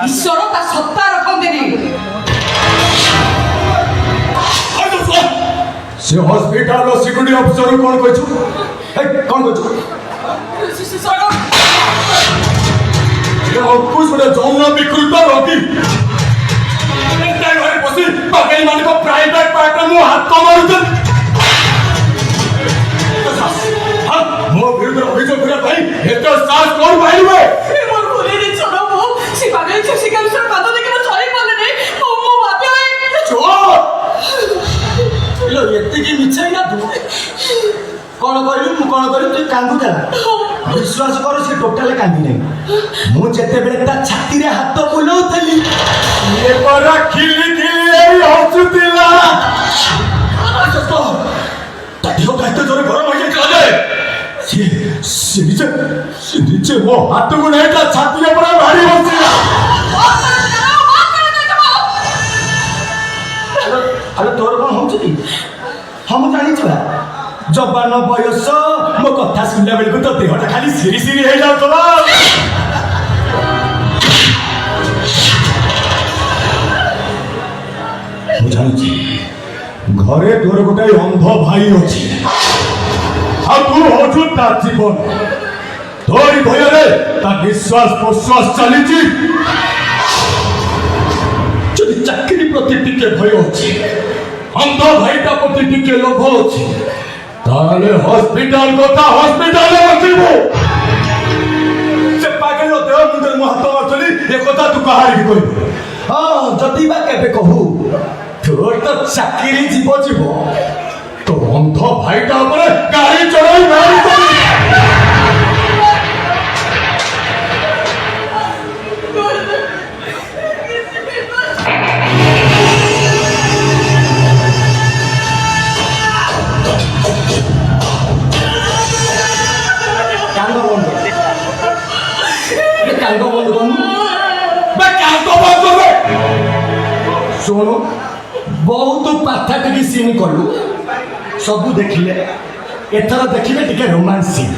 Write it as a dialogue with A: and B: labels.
A: ଈଶ୍ୱର ତା ସତ୍ତା ରଖନ୍ତିନି।
B: ସେ ହସ୍ପିଟାଲ ସିକ୍ୟୁରିଟି ଅଫିସର କଣ କହିଛୁ? କଣ କହିଛୁ? ଅଙ୍କୁଶ ଗୋଟେ ଯୌନ ବିକୃତ ରୋଗୀ। ଘରେ ବସି ବାଗେଇ ମାନଙ୍କ ପ୍ରାଇଭେଟ ପାର୍ଟରେ ମୁଁ ହାତ ମାରୁଛି। ମୋ ବିରୁଦ୍ଧରେ ଅଭିଯୋଗ କରିବା ପାଇଁ ଏତେ ସାହସ କଣ ପାଇବେ?
A: ମୋର ଭୁଲି ଜିନିଷ ମୁଁ ସେ ପାଗଳ ଶିକ୍ଷା ବିଷୟରେ ପାଦ ଦେଖିବା ଚଳି ପାରିଲେ ନାହିଁ। ମୁଁ ବାଧ୍ୟ
C: ଏତିକି ମିଛେଇ ନା ତୁ କଣ କହିଲୁ? ମୁଁ କଣ କରିବି? ତୁ କାନ୍ଦୁଥିଲା। ବିଶ୍ୱାସ କର ସେ ଟୋଟାଲି କାନ୍ଦି ନାହିଁ। ମୁଁ ଯେତେବେଳେ ତା ଛାତିରେ ହାତ ବୁଲଉଥିଲି
B: ଖିଲି ଖିଲି ହସୁଥିଲା। ତା ଦେହଟା ଏତେ ଜୋରେ ଗରମ ହେଇଯାଇଥିଲା ଯେ ସେ ନିଜେ ମୋ ହାତକୁ ନେଇ ତା ଛାତିରେ ପୁରା ଭାରି ବସିଲା।
C: ଆରେ ତୋର କଣ ହଉଛି କି? ହଁ ମୁଁ ଜାଣିଛି ବା, ଯବାନ ବୟସ, ମୋ କଥା ଶୁଣିଲା ବେଳକୁ ତୋ ଦେହଟା ଖାଲି ସିରି ସିରି ହେଇଯାଉଥିଲା।
B: ମୁଁ ଜାଣିଛି ଘରେ ତୋର ଗୋଟେ ଅନ୍ଧ ଭାଇ ଅଛି ଆଉ ତୁ ହଉଛୁ ତା ଜୀବନ। ତୋରି ଭୟରେ ତା ନିଶ୍ୱାସ ପ୍ରଶ୍ୱାସ ଚାଲିଛି। ଯଦି ଚାକିରି ପ୍ରତି ଟିକେ ଭୟ ଅଛି, ଅନ୍ଧ ଭାଇଟା ପ୍ରତି ଟିକେ ଲୋଭ ଅଛି, ତାହେଲେ ହସ୍ପିଟାଲ କଥା ହସ୍ପିଟାଲରେ ରଖିବୁ। ସେ ପାଗଳ ଦେହ ମୁଣ୍ଡରେ ମୁଁ ହାତ ମାରୁଥିଲି, ଏ କଥା ତୁ କାହାରିକି କହିବୁ?
C: ହଁ ଯଦି ବା କେବେ କହୁ ତୋର ତ ଚାକିରି ଯିବ ଯିବ।
B: ତୋ ଅନ୍ଧ ଭାଇଟା ଉପରେ ଗାଡ଼ି ଚଢ଼ାଇ ମାରିଥିଲି।
C: କାନ୍ଦ ବନ୍ଦ କାନ୍ଦ ବନ୍ଦ କରୁନୁ। ଶୁଣୁ, ବହୁତ ପାଥାଟିକ ସିନ୍ କଲୁ, ସବୁ ଦେଖିଲେ, ଏଥର ଦେଖିଲେ ଟିକେ ରୋମାନ୍ସ ସିନ୍।